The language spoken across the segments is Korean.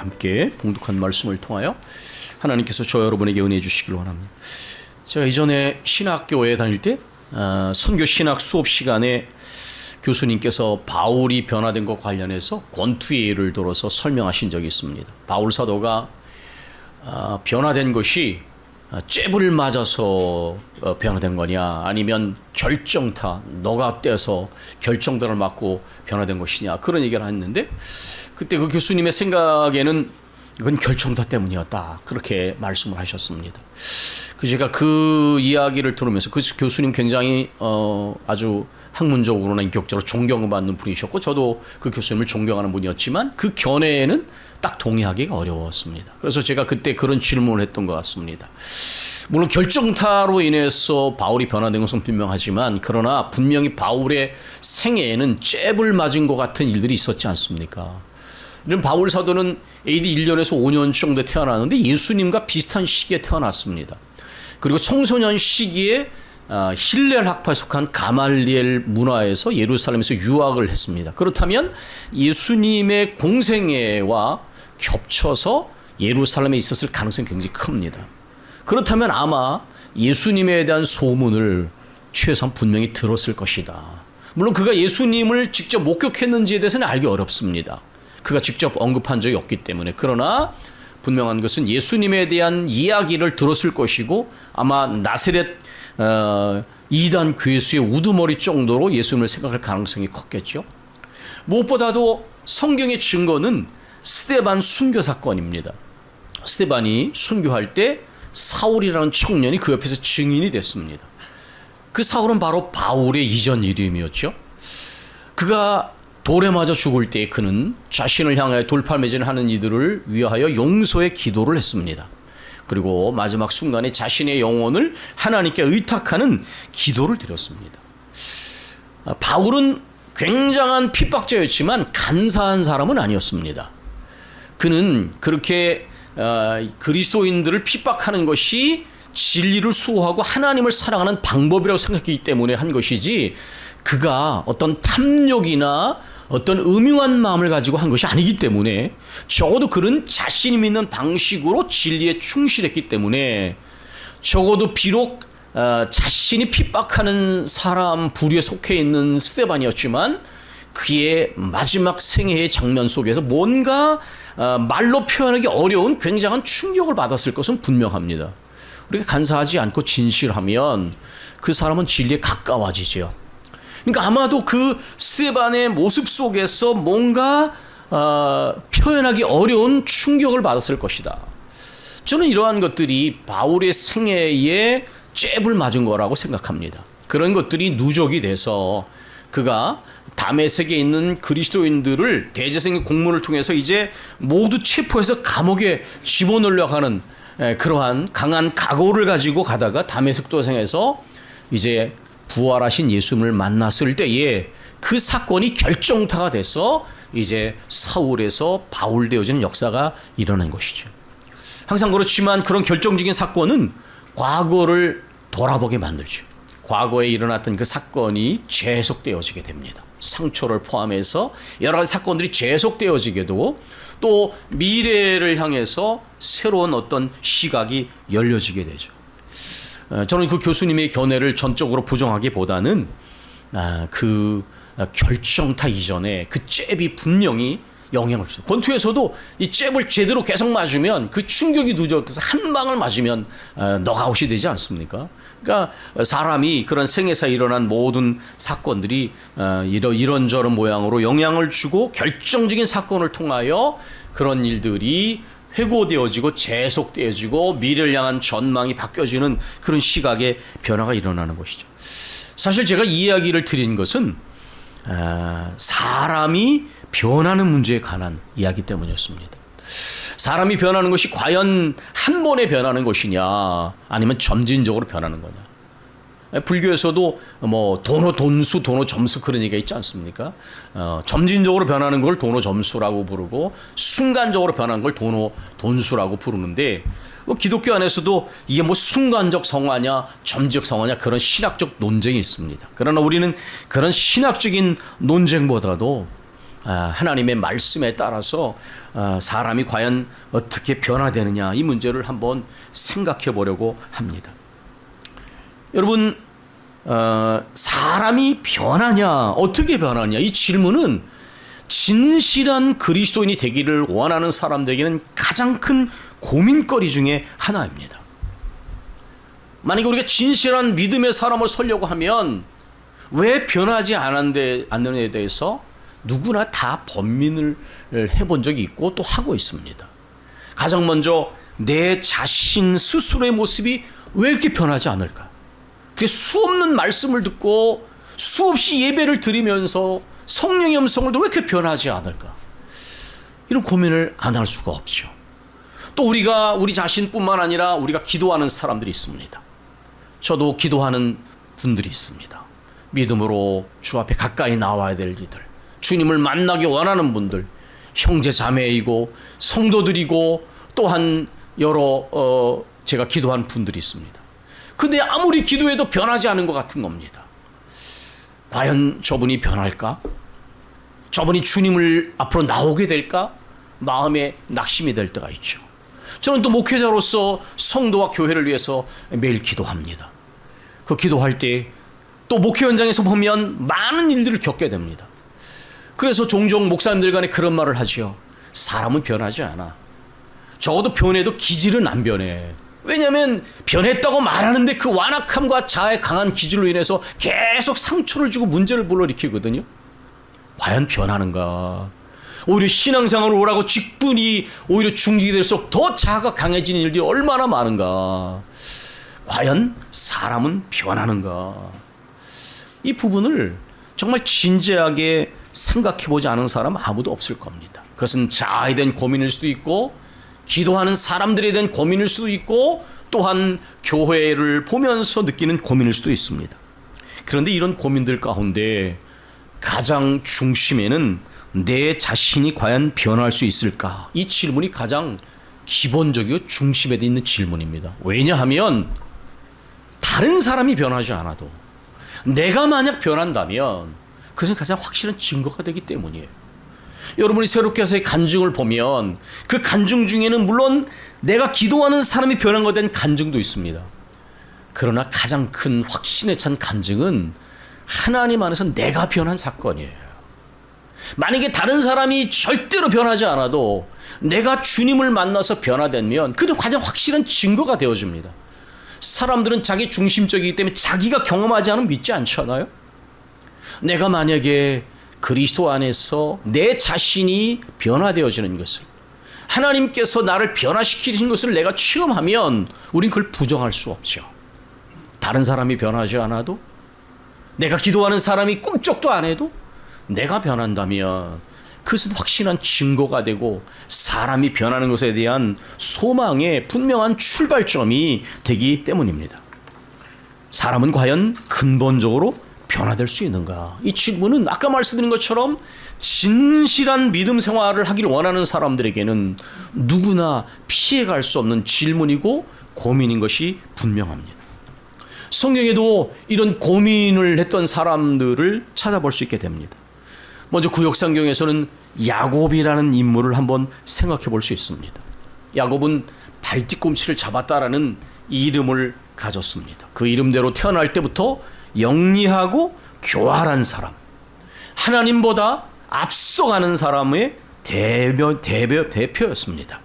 함께 봉독한 말씀을 통하여 하나님께서 저 여러분에게 은혜 주시길 원합니다. 제가 이전에 신학교에 다닐 때 선교 신학 수업 시간에 교수님께서 바울이 변화된 것 관련해서 권투의 예를 들어서 설명하신 적이 있습니다. 바울 사도가 변화된 것이 잽을 맞아서 변화된 거냐, 아니면 결정타, 너가 떼서 결정타를 맞고 변화된 것이냐, 그런 얘기를 했는데, 그때 그 교수님의 생각에는 이건 결정타 때문이었다, 그렇게 말씀을 하셨습니다. 제가 그 이야기를 들으면서, 그 교수님 굉장히 아주 학문적으로나 인격적으로 존경받는 분이셨고, 저도 그 교수님을 존경하는 분이었지만 그 견해에는 딱 동의하기가 어려웠습니다. 그래서 제가 그때 그런 질문을 했던 것 같습니다. 물론 결정타로 인해서 바울이 변화된 것은 분명하지만, 그러나 분명히 바울의 생애에는 잽을 맞은 것 같은 일들이 있었지 않습니까? 이런 바울 사도는 AD 1년에서 5년 정도에 태어났는데 예수님과 비슷한 시기에 태어났습니다. 그리고 청소년 시기에 힐렐 학파에 속한 가말리엘 문화에서 예루살렘에서 유학을 했습니다. 그렇다면 예수님의 공생애와 겹쳐서 예루살렘에 있었을 가능성이 굉장히 큽니다. 그렇다면 아마 예수님에 대한 소문을 최소한 분명히 들었을 것이다. 물론 그가 예수님을 직접 목격했는지에 대해서는 알기 어렵습니다. 그가 직접 언급한 적이 없기 때문에. 그러나 분명한 것은 예수님에 대한 이야기를 들었을 것이고, 아마 나사렛 이단 괴수의 우두머리 정도로 예수님을 생각할 가능성이 컸겠죠. 무엇보다도 성경의 증거는 스데반 순교 사건입니다. 스데반이 순교할 때 사울이라는 청년이 그 옆에서 증인이 됐습니다. 그 사울은 바로 바울의 이전 이름이었죠. 그가 돌에 맞아 죽을 때 그는 자신을 향하여 돌팔매질을 하는 이들을 위하여 용서의 기도를 했습니다. 그리고 마지막 순간에 자신의 영혼을 하나님께 의탁하는 기도를 드렸습니다. 바울은 굉장한 핍박자였지만 간사한 사람은 아니었습니다. 그는 그렇게 그리스도인들을 핍박하는 것이 진리를 수호하고 하나님을 사랑하는 방법이라고 생각했기 때문에 한 것이지, 그가 어떤 탐욕이나 어떤 음흉한 마음을 가지고 한 것이 아니기 때문에, 적어도 그는 자신이 믿는 방식으로 진리에 충실했기 때문에, 적어도 비록 자신이 핍박하는 사람 부류에 속해 있는 스데반이었지만 그의 마지막 생애의 장면 속에서 뭔가 말로 표현하기 어려운 굉장한 충격을 받았을 것은 분명합니다. 우리가 간사하지 않고 진실하면 그 사람은 진리에 가까워지죠. 그러니까 아마도 그 스데반의 모습 속에서 뭔가 표현하기 어려운 충격을 받았을 것이다. 저는 이러한 것들이 바울의 생애에 잽을 맞은 거라고 생각합니다. 그런 것들이 누적이 돼서 그가 다메섹에 있는 그리스도인들을 대제사장의 공문을 통해서 이제 모두 체포해서 감옥에 집어넣으려고 하는 그러한 강한 각오를 가지고 가다가 다메섹 도상에서 이제 부활하신 예수님을 만났을 때에 그 사건이 결정타가 돼서 이제 사울에서 바울 되어지는 역사가 일어난 것이죠. 항상 그렇지만 그런 결정적인 사건은 과거를 돌아보게 만들죠. 과거에 일어났던 그 사건이 재속되어지게 됩니다. 상처를 포함해서 여러 가지 사건들이 재속되어지게 되고, 또 미래를 향해서 새로운 어떤 시각이 열려지게 되죠. 저는 그 교수님의 견해를 전적으로 부정하기보다는 그 결정타 이전에 그 잽이 분명히 영향을 줍니다. 권투에서도 이 잽을 제대로 계속 맞으면 그 충격이 누적해서 한 방을 맞으면 넉아웃이 되지 않습니까? 그러니까 사람이 그런 생애사에 일어난 모든 사건들이 이런저런 모양으로 영향을 주고 결정적인 사건을 통하여 그런 일들이 회고되어지고 재속되어지고 미래를 향한 전망이 바뀌어지는 그런 시각의 변화가 일어나는 것이죠. 사실 제가 이 이야기를 드린 것은 사람이 변하는 문제에 관한 이야기 때문이었습니다. 사람이 변하는 것이 과연 한 번에 변하는 것이냐, 아니면 점진적으로 변하는 거냐. 불교에서도 뭐 도노 돈수, 도노 점수 그런 얘기가 있지 않습니까? 점진적으로 변하는 걸 도노 점수라고 부르고 순간적으로 변하는 걸 도노 돈수라고 부르는데, 기독교 안에서도 이게 뭐 순간적 성화냐 점지적 성화냐 그런 신학적 논쟁이 있습니다. 그러나 우리는 그런 신학적인 논쟁보다도 하나님의 말씀에 따라서 사람이 과연 어떻게 변화되느냐, 이 문제를 한번 생각해 보려고 합니다. 여러분, 사람이 변하냐, 어떻게 변하냐, 이 질문은 진실한 그리스도인이 되기를 원하는 사람들에게는 가장 큰 고민거리 중에 하나입니다. 만약에 우리가 진실한 믿음의 사람을 살려고 하면 왜 변하지 않는에 대해서 누구나 다 번민을 해본 적이 있고 또 하고 있습니다. 가장 먼저 내 자신 스스로의 모습이 왜 이렇게 변하지 않을까? 수없는 말씀을 듣고 수없이 예배를 드리면서 성령의 음성을 듣고 왜 이렇게 변하지 않을까? 이런 고민을 안 할 수가 없죠. 또 우리 자신뿐만 아니라 우리가 기도하는 사람들이 있습니다. 저도 기도하는 분들이 있습니다. 믿음으로 주 앞에 가까이 나와야 될 이들, 주님을 만나기 원하는 분들, 형제 자매이고 성도들이고 또한 여러 제가 기도한 분들이 있습니다. 근데 아무리 기도해도 변하지 않은 것 같은 겁니다. 과연 저분이 변할까? 저분이 주님을 앞으로 나오게 될까? 마음에 낙심이 될 때가 있죠. 저는 또 목회자로서 성도와 교회를 위해서 매일 기도합니다. 그 기도할 때 또 목회 현장에서 보면 많은 일들을 겪게 됩니다. 그래서 종종 목사님들 간에 그런 말을 하죠. 사람은 변하지 않아. 적어도 변해도 기질은 안 변해. 왜냐하면 변했다고 말하는데 그 완악함과 자아의 강한 기질로 인해서 계속 상처를 주고 문제를 불러일으키거든요. 과연 변하는가? 오히려 신앙생활을 오라고 직분이 오히려 중직이 될수록 더 자아가 강해지는 일들이 얼마나 많은가? 과연 사람은 변하는가? 이 부분을 정말 진지하게 생각해보지 않은 사람 아무도 없을 겁니다. 그것은 자아에 대한 고민일 수도 있고 기도하는 사람들에 대한 고민일 수도 있고 또한 교회를 보면서 느끼는 고민일 수도 있습니다. 그런데 이런 고민들 가운데 가장 중심에는 내 자신이 과연 변할 수 있을까? 이 질문이 가장 기본적이고 중심에 있는 질문입니다. 왜냐하면 다른 사람이 변하지 않아도 내가 만약 변한다면 그것은 가장 확실한 증거가 되기 때문이에요. 여러분이 새롭게 해서의 간증을 보면 그 간증 중에는 물론 내가 기도하는 사람이 변한 것에 대한 간증도 있습니다. 그러나 가장 큰 확신에 찬 간증은 하나님 안에서 내가 변한 사건이에요. 만약에 다른 사람이 절대로 변하지 않아도 내가 주님을 만나서 변화되면 그것은 가장 확실한 증거가 되어집니다. 사람들은 자기 중심적이기 때문에 자기가 경험하지 않으면 믿지 않잖아요. 내가 만약에 그리스도 안에서 내 자신이 변화되어지는 것을, 하나님께서 나를 변화시키신 것을 내가 체험하면 우린 그걸 부정할 수 없죠. 다른 사람이 변하지 않아도, 내가 기도하는 사람이 꿈쩍도 안 해도 내가 변한다면 그것은 확실한 증거가 되고 사람이 변하는 것에 대한 소망의 분명한 출발점이 되기 때문입니다. 사람은 과연 근본적으로 변화될 수 있는가? 이 질문은 아까 말씀드린 것처럼 진실한 믿음 생활을 하기를 원하는 사람들에게는 누구나 피해갈 수 없는 질문이고 고민인 것이 분명합니다. 성경에도 이런 고민을 했던 사람들을 찾아볼 수 있게 됩니다. 먼저 구역성경에서는 야곱이라는 인물을 한번 생각해 볼 수 있습니다. 야곱은 발뒤꿈치를 잡았다라는 이름을 가졌습니다. 그 이름대로 태어날 때부터 영리하고 교활한 사람, 하나님보다 앞서가는 사람의 대표였습니다.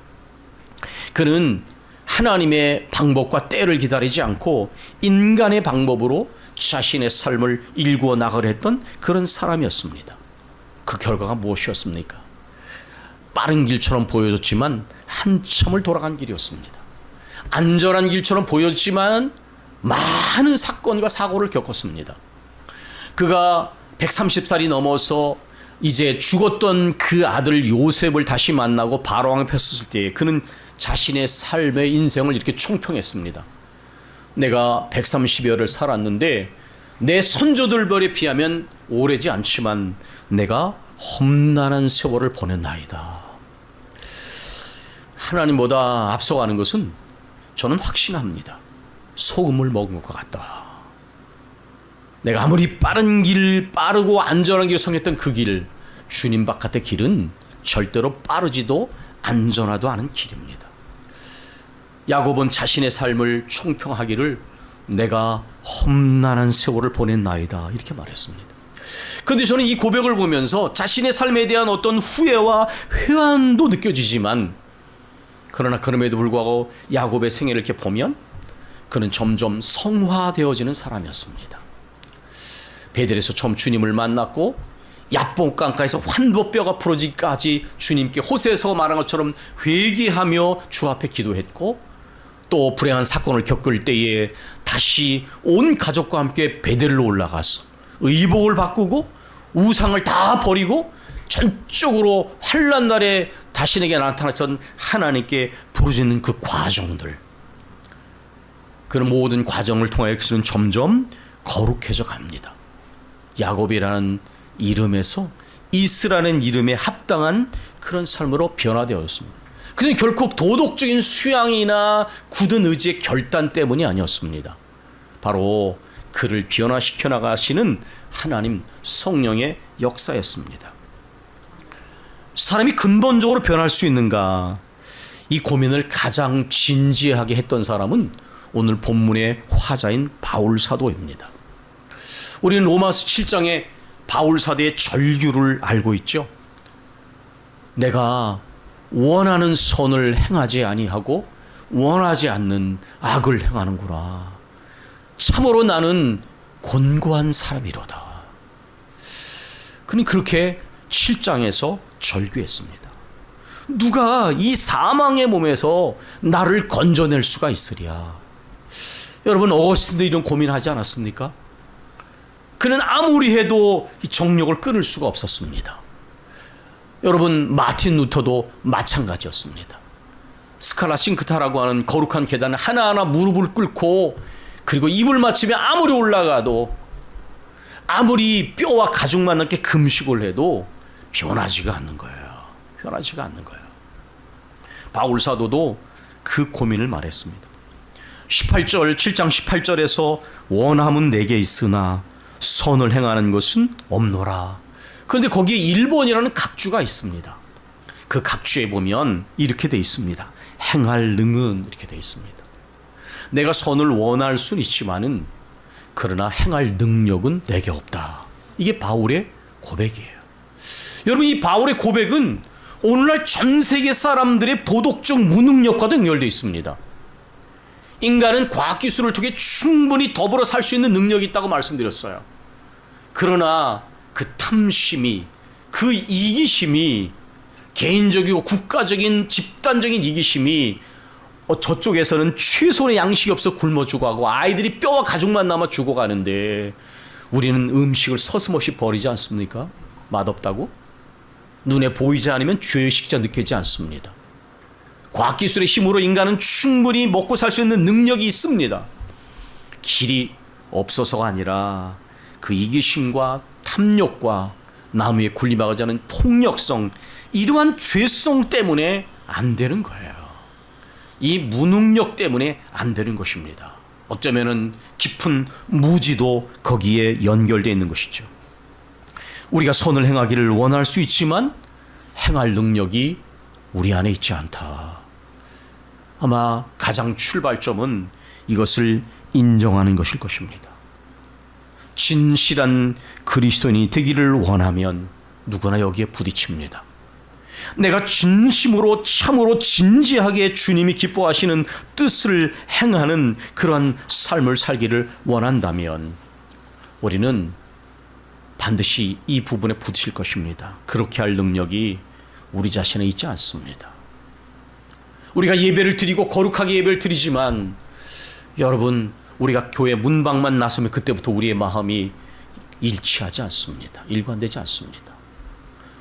그는 하나님의 방법과 때를 기다리지 않고 인간의 방법으로 자신의 삶을 일구어 나가려 했던 그런 사람이었습니다. 그 결과가 무엇이었습니까? 빠른 길처럼 보여졌지만 한참을 돌아간 길이었습니다. 안전한 길처럼 보였지만 많은 사건과 사고를 겪었습니다. 그가 130살이 넘어서 이제 죽었던 그 아들 요셉을 다시 만나고 바로왕에 폈을 때 그는 자신의 삶의 인생을 이렇게 총평했습니다. 내가 130여를 살았는데 내 선조들별에 비하면 오래지 않지만 내가 험난한 세월을 보냈나이다. 하나님보다 앞서가는 것은 저는 확신합니다. 소금을 먹은 것과 같다. 내가 아무리 빠르고 안전한 길을 선택했던 그 길을 주님 바깥의 길은 절대로 빠르지도 안전하도 않은 길입니다. 야곱은 자신의 삶을 총평하기를 내가 험난한 세월을 보냈나이다 이렇게 말했습니다. 그런데 저는 이 고백을 보면서 자신의 삶에 대한 어떤 후회와 회한도 느껴지지만, 그러나 그럼에도 불구하고 야곱의 생애를 이렇게 보면 그는 점점 성화되어지는 사람이었습니다. 베델에서 처음 주님을 만났고 야복강가에서 환도뼈가 부러지기까지 주님께 호세에서 말한 것처럼 회개하며 주 앞에 기도했고, 또 불행한 사건을 겪을 때에 다시 온 가족과 함께 베델로 올라가서 의복을 바꾸고 우상을 다 버리고 전적으로 환난 날에 자신에게 나타났던 하나님께 부르짖는 그 과정들, 그런 모든 과정을 통하여 그는 점점 거룩해져 갑니다. 야곱이라는 이름에서 이스라엘은 이름에 합당한 그런 삶으로 변화되었습니다. 그는 결코 도덕적인 수양이나 굳은 의지의 결단 때문이 아니었습니다. 바로 그를 변화시켜 나가시는 하나님 성령의 역사였습니다. 사람이 근본적으로 변할 수 있는가? 이 고민을 가장 진지하게 했던 사람은 오늘 본문의 화자인 바울 사도입니다. 우리는 로마서 7장에 바울 사도의 절규를 알고 있죠. 내가 원하는 선을 행하지 아니하고 원하지 않는 악을 행하는구나. 참으로 나는 곤고한 사람이로다. 그는 그렇게 7장에서 절규했습니다. 누가 이 사망의 몸에서 나를 건져낼 수가 있으랴. 여러분, 어거스틴도 이런 고민하지 않았습니까? 그는 아무리 해도 정력을 끊을 수가 없었습니다. 여러분, 마틴 루터도 마찬가지였습니다. 스칼라 싱크타라고 하는 거룩한 계단을 하나하나 무릎을 꿇고, 그리고 입을 맞추며 아무리 올라가도, 아무리 뼈와 가죽만 남게 금식을 해도 변하지가 않는 거예요. 변하지가 않는 거예요. 바울 사도도 그 고민을 말했습니다. 7장 18절에서 원함은 내게 있으나 선을 행하는 것은 없노라. 그런데 거기에 1번이라는 각주가 있습니다. 그 각주에 보면 이렇게 돼 있습니다. 행할 능은 이렇게 돼 있습니다. 내가 선을 원할 수는 있지만은 그러나 행할 능력은 내게 없다. 이게 바울의 고백이에요. 여러분, 이 바울의 고백은 오늘날 전 세계 사람들의 도덕적 무능력과도 연결되어 있습니다. 인간은 과학기술을 통해 충분히 더불어 살 수 있는 능력이 있다고 말씀드렸어요. 그러나 그 탐심이, 그 이기심이, 개인적이고 국가적인 집단적인 이기심이 저쪽에서는 최소한의 양식이 없어 굶어 죽어가고 아이들이 뼈와 가죽만 남아 죽어가는데 우리는 음식을 서슴없이 버리지 않습니까? 맛없다고? 눈에 보이지 않으면 죄의식자 느끼지 않습니다. 과학기술의 힘으로 인간은 충분히 먹고 살 수 있는 능력이 있습니다. 길이 없어서가 아니라 그 이기심과 탐욕과 나무에 굴림하고자 하는 폭력성, 이러한 죄성 때문에 안 되는 거예요. 이 무능력 때문에 안 되는 것입니다. 어쩌면은 깊은 무지도 거기에 연결되어 있는 것이죠. 우리가 선을 행하기를 원할 수 있지만 행할 능력이 우리 안에 있지 않다. 아마 가장 출발점은 이것을 인정하는 것일 것입니다. 진실한 그리스도인이 되기를 원하면 누구나 여기에 부딪힙니다. 내가 진심으로 참으로 진지하게 주님이 기뻐하시는 뜻을 행하는 그러한 삶을 살기를 원한다면 우리는 반드시 이 부분에 부딪힐 것입니다. 그렇게 할 능력이 우리 자신에 있지 않습니다. 우리가 예배를 드리고 거룩하게 예배를 드리지만 여러분, 우리가 교회 문방만 나서면 그때부터 우리의 마음이 일치하지 않습니다. 일관되지 않습니다.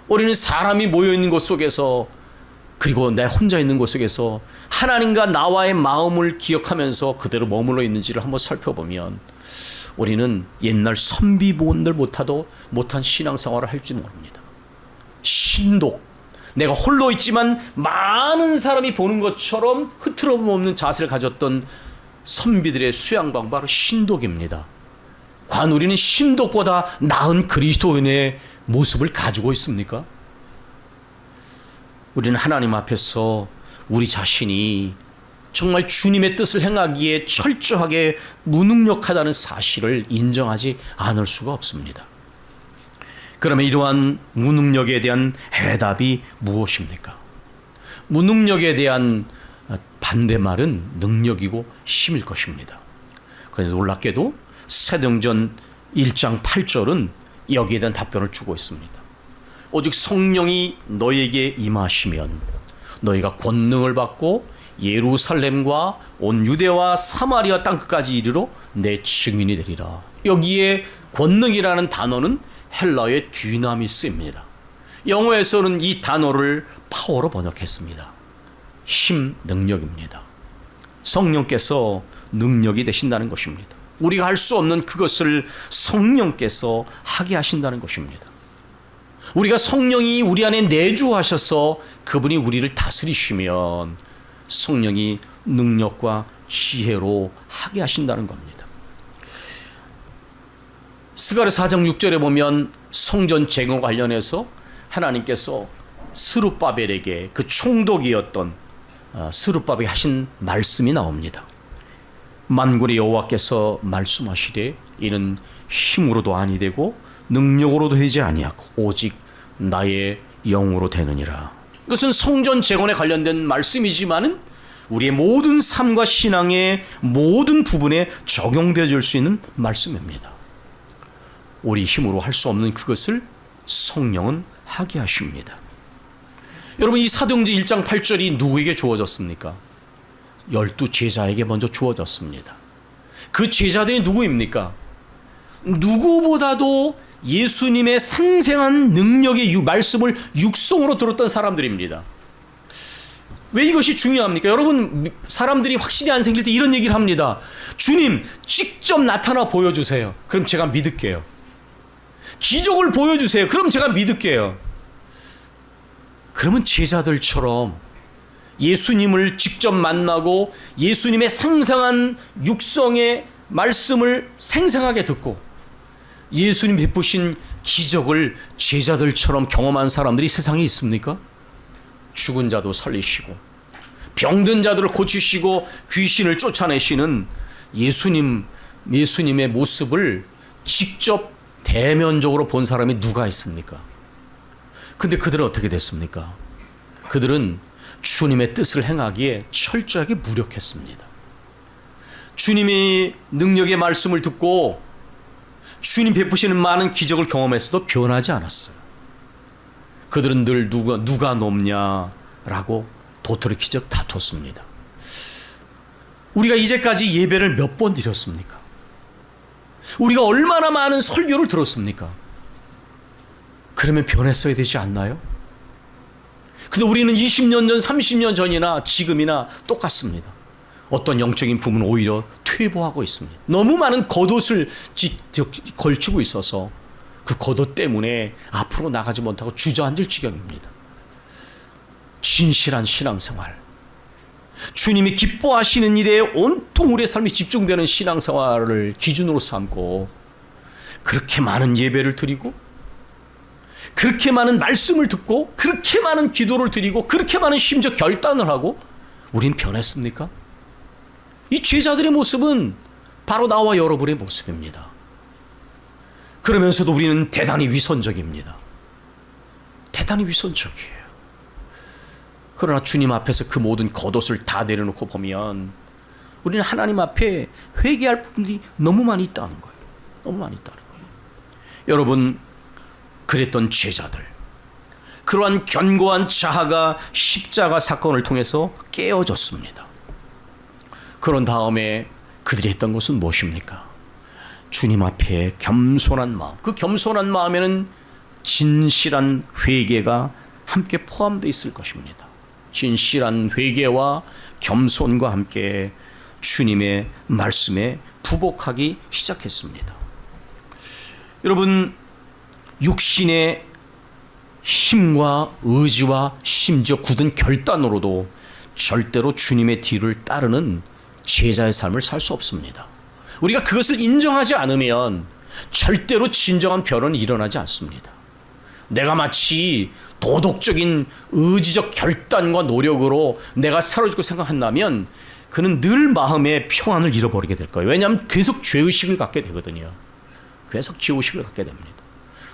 우리는 사람이 모여있는 곳 속에서, 그리고 내 혼자 있는 곳 속에서 하나님과 나와의 마음을 기억하면서 그대로 머물러 있는지를 한번 살펴보면 우리는 옛날 선비보온들 못한 신앙생활을 할지 모릅니다. 신독, 내가 홀로 있지만 많은 사람이 보는 것처럼 흐트러짐 없는 자세를 가졌던 선비들의 수양방, 바로 신독입니다. 과연 우리는 신독보다 나은 그리스도인의 모습을 가지고 있습니까? 우리는 하나님 앞에서 우리 자신이 정말 주님의 뜻을 행하기에 철저하게 무능력하다는 사실을 인정하지 않을 수가 없습니다. 그러면 이러한 무능력에 대한 해답이 무엇입니까? 무능력에 대한 반대말은 능력이고 힘일 것입니다. 그런데 놀랍게도 사도행전 1장 8절은 여기에 대한 답변을 주고 있습니다. 오직 성령이 너희에게 임하시면 너희가 권능을 받고 예루살렘과 온 유대와 사마리아 땅끝까지 이르러 내 증인이 되리라. 여기에 권능이라는 단어는 헬라어의 듀나미스입니다. 영어에서는 이 단어를 파워로 번역했습니다. 힘, 능력입니다. 성령께서 능력이 되신다는 것입니다. 우리가 할 수 없는 그것을 성령께서 하게 하신다는 것입니다. 우리가 성령이 우리 안에 내주하셔서 그분이 우리를 다스리시면 성령이 능력과 지혜로 하게 하신다는 겁니다. 스가랴 4장 6절에 보면 성전 재건 관련해서 하나님께서 스룹바벨에게 그 총독이었던 스룹바벨이 하신 말씀이 나옵니다. 만군의 여호와께서 말씀하시되 이는 힘으로도 아니 되고 능력으로도 되지 아니하고 오직 나의 영으로 되느니라. 이것은 성전 재건에 관련된 말씀이지만은 우리의 모든 삶과 신앙의 모든 부분에 적용되어질 수 있는 말씀입니다. 우리 힘으로 할 수 없는 그것을 성령은 하게 하십니다. 여러분, 이 사도행전 1장 8절이 누구에게 주어졌습니까? 12 제자에게 먼저 주어졌습니다. 그 제자들이 누구입니까? 누구보다도 예수님의 상생한 능력의 말씀을 육성으로 들었던 사람들입니다. 왜 이것이 중요합니까? 여러분, 사람들이 확신이 안 생길 때 이런 얘기를 합니다. 주님, 직접 나타나 보여주세요. 그럼 제가 믿을게요. 기적을 보여주세요. 그럼 제가 믿을게요. 그러면 제자들처럼 예수님을 직접 만나고 예수님의 상상한 육성의 말씀을 생생하게 듣고 예수님 베푸신 기적을 제자들처럼 경험한 사람들이 세상에 있습니까? 죽은 자도 살리시고 병든 자들을 고치시고 귀신을 쫓아내시는 예수님의 모습을 직접 대면적으로 본 사람이 누가 있습니까? 근데 그들은 어떻게 됐습니까? 그들은 주님의 뜻을 행하기에 철저하게 무력했습니다. 주님이 능력의 말씀을 듣고 주님 베푸시는 많은 기적을 경험했어도 변하지 않았어요. 그들은 늘 누가 높냐라고 도토리키적 다퉜습니다. 우리가 이제까지 예배를 몇 번 드렸습니까? 우리가 얼마나 많은 설교를 들었습니까? 그러면 변했어야 되지 않나요? 근데 우리는 20년 전, 30년 전이나 지금이나 똑같습니다. 어떤 영적인 부분은 오히려 퇴보하고 있습니다. 너무 많은 겉옷을 걸치고 있어서 그 겉옷 때문에 앞으로 나가지 못하고 주저앉을 지경입니다. 진실한 신앙생활, 주님이 기뻐하시는 일에 온통 우리의 삶이 집중되는 신앙생활을 기준으로 삼고 그렇게 많은 예배를 드리고 그렇게 많은 말씀을 듣고 그렇게 많은 기도를 드리고 그렇게 많은 심지어 결단을 하고 우린 변했습니까? 이 제자들의 모습은 바로 나와 여러분의 모습입니다. 그러면서도 우리는 대단히 위선적입니다. 대단히 위선적이에요. 그러나 주님 앞에서 그 모든 겉옷을 다 내려놓고 보면 우리는 하나님 앞에 회개할 부분들이 너무 많이 있다는 거예요. 너무 많이 있다는 거예요. 여러분, 그랬던 제자들, 그러한 견고한 자아가 십자가 사건을 통해서 깨어졌습니다. 그런 다음에 그들이 했던 것은 무엇입니까? 주님 앞에 겸손한 마음, 그 겸손한 마음에는 진실한 회개가 함께 포함되어 있을 것입니다. 진실한 회개와 겸손과 함께 주님의 말씀에 부복하기 시작했습니다. 여러분, 육신의 힘과 의지와 심지어 굳은 결단으로도 절대로 주님의 뒤를 따르는 제자의 삶을 살 수 없습니다. 우리가 그것을 인정하지 않으면 절대로 진정한 변화는 일어나지 않습니다. 내가 마치 도덕적인 의지적 결단과 노력으로 내가 사로잡고 생각한다면 그는 늘 마음의 평안을 잃어버리게 될 거예요. 왜냐하면 계속 죄의식을 갖게 되거든요. 계속 죄의식을 갖게 됩니다.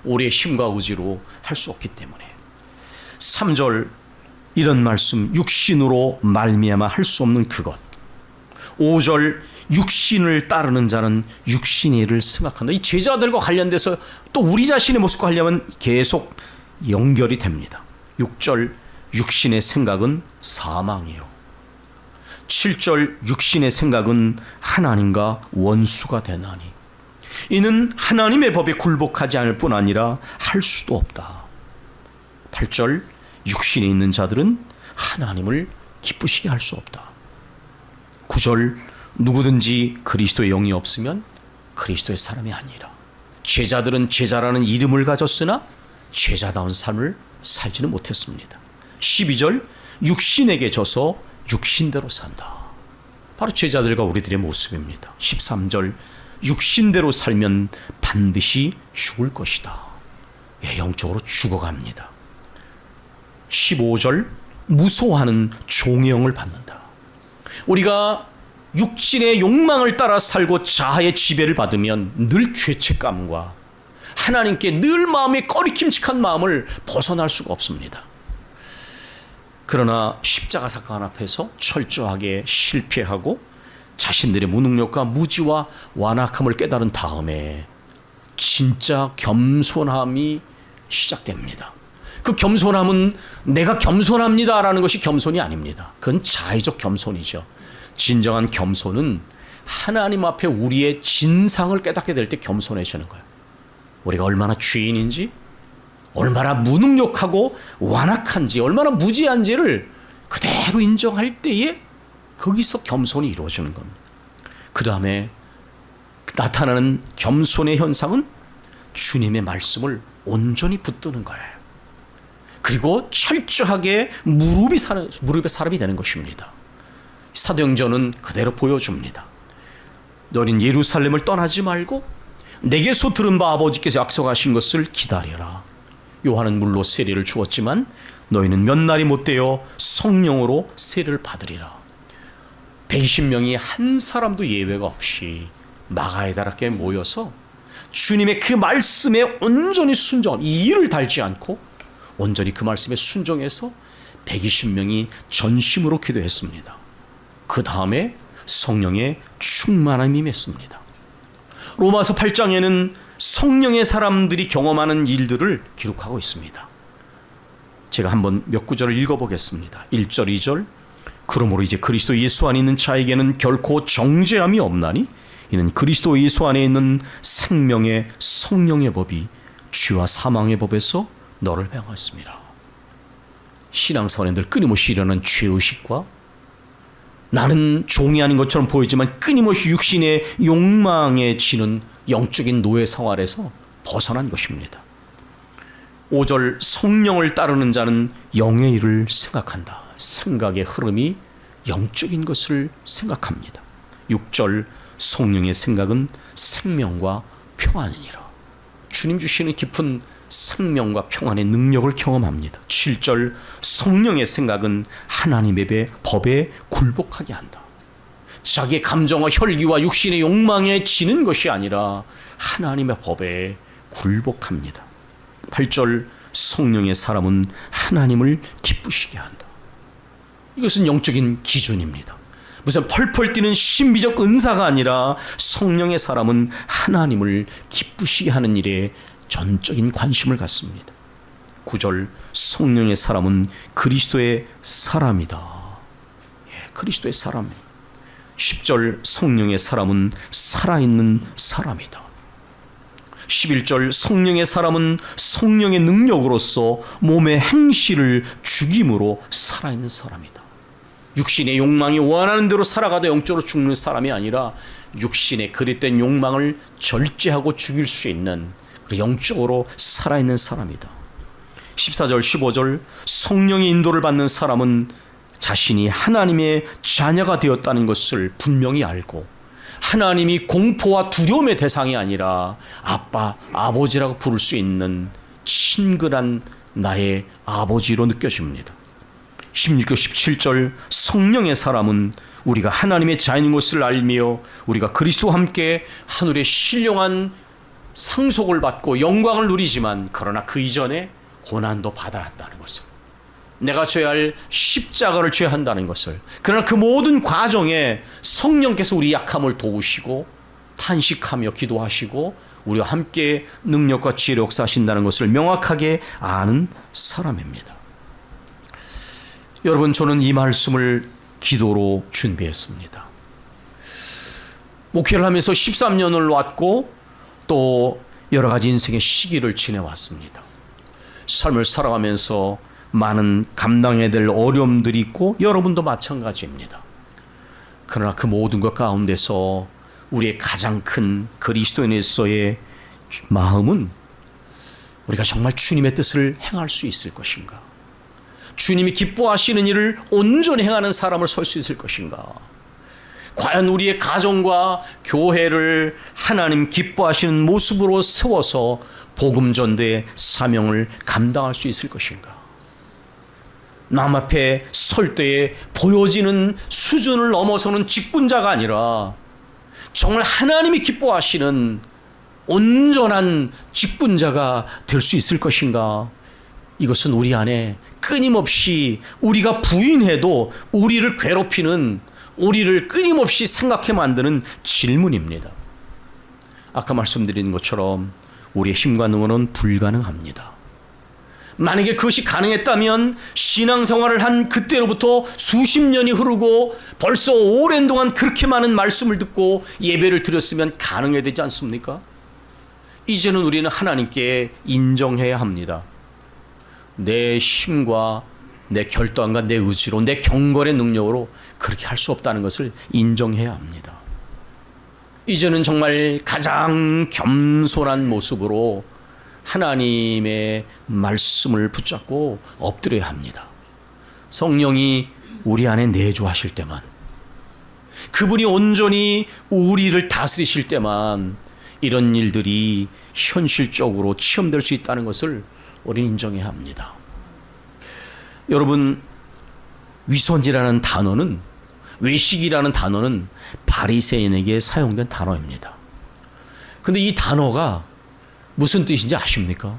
우리의 힘과 의지로 할 수 없기 때문에. 3절 이런 말씀, 육신으로 말미암아 할 수 없는 그것. 5절 육신을 따르는 자는 육신의 일을 생각한다. 이 제자들과 관련돼서 또 우리 자신의 모습과 하려면 계속 연결이 됩니다. 6절 육신의 생각은 사망이요. 7절 육신의 생각은 하나님과 원수가 되나니 이는 하나님의 법에 굴복하지 않을 뿐 아니라 할 수도 없다. 8절 육신에 있는 자들은 하나님을 기쁘시게 할 수 없다. 9절 누구든지 그리스도의 영이 없으면 그리스도의 사람이 아니라. 제자들은 제자라는 이름을 가졌으나 제자다운 삶을 살지는 못했습니다. 12절 육신에게 져서 육신대로 산다. 바로 제자들과 우리들의 모습입니다. 13절 육신대로 살면 반드시 죽을 것이다. 예, 영적으로 죽어갑니다. 15절 무소하는 종의 영을 받는다. 우리가 육신의 욕망을 따라 살고 자아의 지배를 받으면 늘 죄책감과 하나님께 늘 마음에 꺼리낌직한 마음을 벗어날 수가 없습니다. 그러나 십자가 사건 앞에서 철저하게 실패하고 자신들의 무능력과 무지와 완악함을 깨달은 다음에 진짜 겸손함이 시작됩니다. 그 겸손함은 내가 겸손합니다라는 것이 겸손이 아닙니다. 그건 자의적 겸손이죠. 진정한 겸손은 하나님 앞에 우리의 진상을 깨닫게 될 때 겸손해지는 거예요. 우리가 얼마나 죄인인지, 얼마나 무능력하고 완악한지, 얼마나 무지한지를 그대로 인정할 때에 거기서 겸손이 이루어지는 겁니다. 그 다음에 나타나는 겸손의 현상은 주님의 말씀을 온전히 붙드는 거예요. 그리고 철저하게 무릎의 사람이 되는 것입니다. 사도행전은 그대로 보여줍니다. 너는 예루살렘을 떠나지 말고 내게서 들은 바 아버지께서 약속하신 것을 기다려라. 요한은 물로 세례를 주었지만 너희는 몇 날이 못되어 성령으로 세례를 받으리라. 120명이 한 사람도 예외가 없이 마가에다락에 모여서 주님의 그 말씀에 온전히 순종한, 이의를 달지 않고 온전히 그 말씀에 순종해서 120명이 전심으로 기도했습니다. 그 다음에 성령의 충만함이 임했습니다. 로마서 8장에는 성령의 사람들이 경험하는 일들을 기록하고 있습니다. 제가 한번 몇 구절을 읽어보겠습니다. 1절, 2절. 그러므로 이제 그리스도 예수 안에 있는 자에게는 결코 정죄함이 없나니 이는 그리스도 예수 안에 있는 생명의 성령의 법이 죄와 사망의 법에서 너를 해하였습니다. 신앙생활인들 끊임없이 일어나는 죄의식과 나는 종이 아닌 것처럼 보이지만 끊임없이 육신의 욕망에 지는 영적인 노예 생활에서 벗어난 것입니다. 5절 성령을 따르는 자는 영의 일을 생각한다. 생각의 흐름이 영적인 것을 생각합니다. 6절 성령의 생각은 생명과 평안이니라. 주님 주시는 깊은 생명과 평안의 능력을 경험합니다. 7절 성령의 생각은 하나님의 법에 굴복하게 한다. 자기의 감정과 혈기와 육신의 욕망에 지는 것이 아니라 하나님의 법에 굴복합니다. 8절 성령의 사람은 하나님을 기쁘시게 한다. 이것은 영적인 기준입니다. 무슨 펄펄 뛰는 신비적 은사가 아니라 성령의 사람은 하나님을 기쁘시게 하는 일에 전적인 관심을 갖습니다. 9절 성령의 사람은 그리스도의 사람이다. 예, 그리스도의 사람입니다. 10절 성령의 사람은 살아있는 사람이다. 11절 성령의 사람은 성령의 능력으로서 몸의 행실을 죽임으로 살아있는 사람이다. 육신의 욕망이 원하는 대로 살아가다 영적으로 죽는 사람이 아니라 육신의 그릇된 욕망을 절제하고 죽일 수 있는 영적으로 살아있는 사람이다. 14절 15절 성령의 인도를 받는 사람은 자신이 하나님의 자녀가 되었다는 것을 분명히 알고 하나님이 공포와 두려움의 대상이 아니라 아빠, 아버지라고 부를 수 있는 친근한 나의 아버지로 느껴집니다. 16절 17절 성령의 사람은 우리가 하나님의 자녀인 것을 알며 우리가 그리스도와 함께 하늘의 신령한 상속을 받고 영광을 누리지만 그러나 그 이전에 고난도 받아야 한다는 것을, 내가 져야 할 십자가를 져야 한다는 것을, 그러나 그 모든 과정에 성령께서 우리 약함을 도우시고 탄식하며 기도하시고 우리와 함께 능력과 지혜로 역사하신다는 것을 명확하게 아는 사람입니다. 여러분, 저는 이 말씀을 기도로 준비했습니다. 목회를 하면서 13년을 왔고 또 여러 가지 인생의 시기를 지내왔습니다. 삶을 살아가면서 많은 감당해야 될 어려움들이 있고 여러분도 마찬가지입니다. 그러나 그 모든 것 가운데서 우리의 가장 큰 그리스도인으로서의 마음은 우리가 정말 주님의 뜻을 행할 수 있을 것인가? 주님이 기뻐하시는 일을 온전히 행하는 사람을 설 수 있을 것인가? 과연 우리의 가정과 교회를 하나님 기뻐하시는 모습으로 세워서 복음 전도의 사명을 감당할 수 있을 것인가? 남 앞에 설 때에 보여지는 수준을 넘어서는 직분자가 아니라 정말 하나님이 기뻐하시는 온전한 직분자가 될 수 있을 것인가? 이것은 우리 안에 끊임없이 우리가 부인해도 우리를 괴롭히는, 우리를 끊임없이 생각해 만드는 질문입니다. 아까 말씀드린 것처럼 우리의 힘과 능력은 불가능합니다. 만약에 그것이 가능했다면 신앙생활을 한 그때로부터 수십 년이 흐르고 벌써 오랜 동안 그렇게 많은 말씀을 듣고 예배를 드렸으면 가능해야 되지 않습니까? 이제는 우리는 하나님께 인정해야 합니다. 내 힘과 내 결단과 내 의지로, 내 경건의 능력으로 그렇게 할 수 없다는 것을 인정해야 합니다. 이제는 정말 가장 겸손한 모습으로 하나님의 말씀을 붙잡고 엎드려야 합니다. 성령이 우리 안에 내주하실 때만, 그분이 온전히 우리를 다스리실 때만 이런 일들이 현실적으로 체험될 수 있다는 것을 우리는 인정해야 합니다. 여러분, 위선이라는 단어는, 외식이라는 단어는 바리새인에게 사용된 단어입니다. 근데 이 단어가 무슨 뜻인지 아십니까?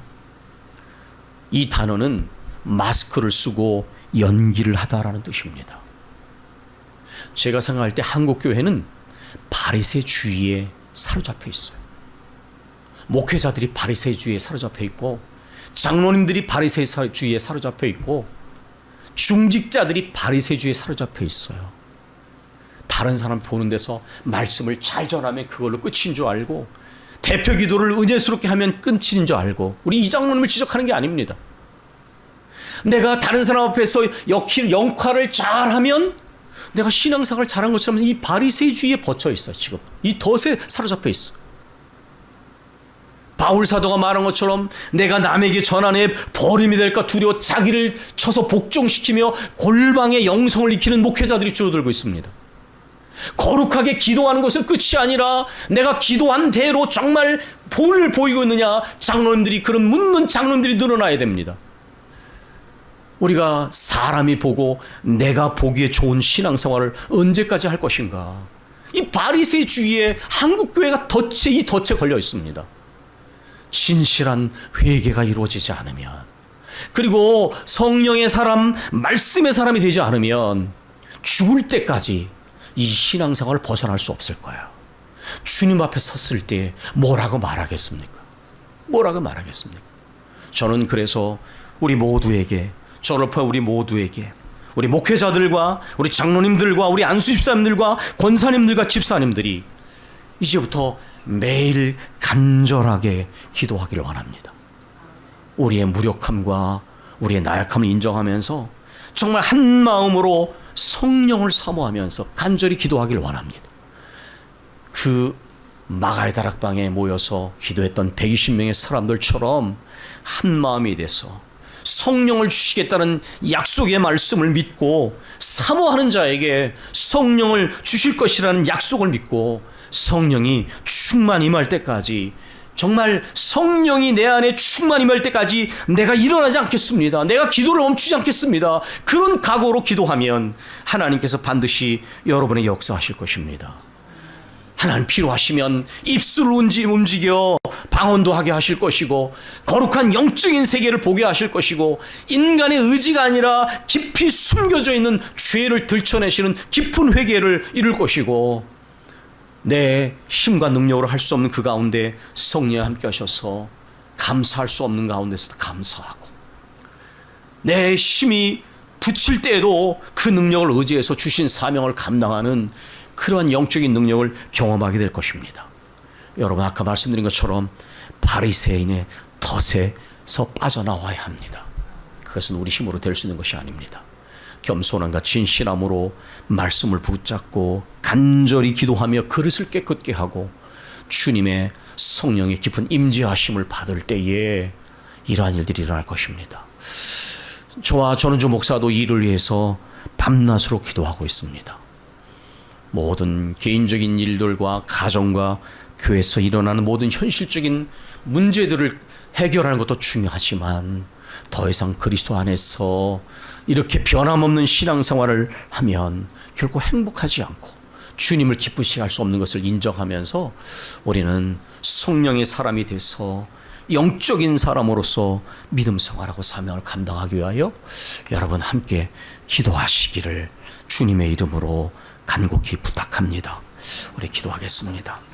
이 단어는 마스크를 쓰고 연기를 하다라는 뜻입니다. 제가 생각할 때 한국 교회는 바리새주의에 사로잡혀 있어요. 목회자들이 바리새주의에 사로잡혀 있고, 장로님들이 바리새주의에 사로잡혀 있고, 중직자들이 바리새주의에 사로잡혀 있어요. 다른 사람 보는 데서 말씀을 잘 전하면 그걸로 끝인 줄 알고, 대표 기도를 은혜스럽게 하면 끝인 줄 알고, 우리 이 장로님을 지적하는 게 아닙니다. 내가 다른 사람 앞에서 역할을 잘하면 내가 신앙생활을 잘한 것처럼 이 바리새주의에 버쳐 있어. 지금 이 덫에 사로잡혀 있어. 바울 사도가 말한 것처럼 내가 남에게 전하내 버림이 될까 두려워 자기를 쳐서 복종시키며 골방의 영성을 익히는 목회자들이 줄어들고 있습니다. 거룩하게 기도하는 것은 끝이 아니라 내가 기도한 대로 정말 본을 보이고 있느냐, 장로님들이, 그런 묻는 장로님들이 늘어나야 됩니다. 우리가 사람이 보고 내가 보기에 좋은 신앙생활을 언제까지 할 것인가? 이 바리새주의에 한국교회가 이 덫에 걸려 있습니다. 진실한 회개가 이루어지지 않으면, 그리고 성령의 사람, 말씀의 사람이 되지 않으면 죽을 때까지 이 신앙생활을 벗어날 수 없을 거야. 주님 앞에 섰을 때 뭐라고 말하겠습니까? 뭐라고 말하겠습니까? 저는 그래서 우리 모두에게, 저를 포함해 우리 모두에게, 우리 목회자들과 우리 장로님들과 우리 안수집사님들과 권사님들과 집사님들이 이제부터 매일 간절하게 기도하기를 원합니다. 우리의 무력함과 우리의 나약함을 인정하면서 정말 한 마음으로 성령을 사모하면서 간절히 기도하기를 원합니다. 그 마가의 다락방에 모여서 기도했던 120명의 사람들처럼 한 마음이 돼서 성령을 주시겠다는 약속의 말씀을 믿고, 사모하는 자에게 성령을 주실 것이라는 약속을 믿고 성령이 충만 임할 때까지 정말 성령이 내 안에 충만히 할 때까지 내가 일어나지 않겠습니다. 내가 기도를 멈추지 않겠습니다. 그런 각오로 기도하면 하나님께서 반드시 여러분의 역사하실 것입니다. 하나님 필요하시면 입술을 움직여 방언도 하게 하실 것이고, 거룩한 영적인 세계를 보게 하실 것이고, 인간의 의지가 아니라 깊이 숨겨져 있는 죄를 들춰내시는 깊은 회개를 이룰 것이고, 내 힘과 능력으로 할 수 없는 그 가운데 성령이 함께 하셔서 감사할 수 없는 가운데서도 감사하고, 내 힘이 붙일 때에도 그 능력을 의지해서 주신 사명을 감당하는 그러한 영적인 능력을 경험하게 될 것입니다. 여러분, 아까 말씀드린 것처럼 바리새인의 덫에서 빠져나와야 합니다. 그것은 우리 힘으로 될 수 있는 것이 아닙니다. 겸손함과 진실함으로 말씀을 붙잡고 간절히 기도하며 그릇을 깨끗게 하고 주님의 성령의 깊은 임재하심을 받을 때에 이러한 일들이 일어날 것입니다. 저와 전은주 목사도 이를 위해서 밤낮으로 기도하고 있습니다. 모든 개인적인 일들과 가정과 교회에서 일어나는 모든 현실적인 문제들을 해결하는 것도 중요하지만, 더 이상 그리스도 안에서 이렇게 변함없는 신앙생활을 하면 결코 행복하지 않고 주님을 기쁘시게 할 수 없는 것을 인정하면서 우리는 성령의 사람이 돼서 영적인 사람으로서 믿음 생활하고 사명을 감당하기 위하여 여러분 함께 기도하시기를 주님의 이름으로 간곡히 부탁합니다. 우리 기도하겠습니다.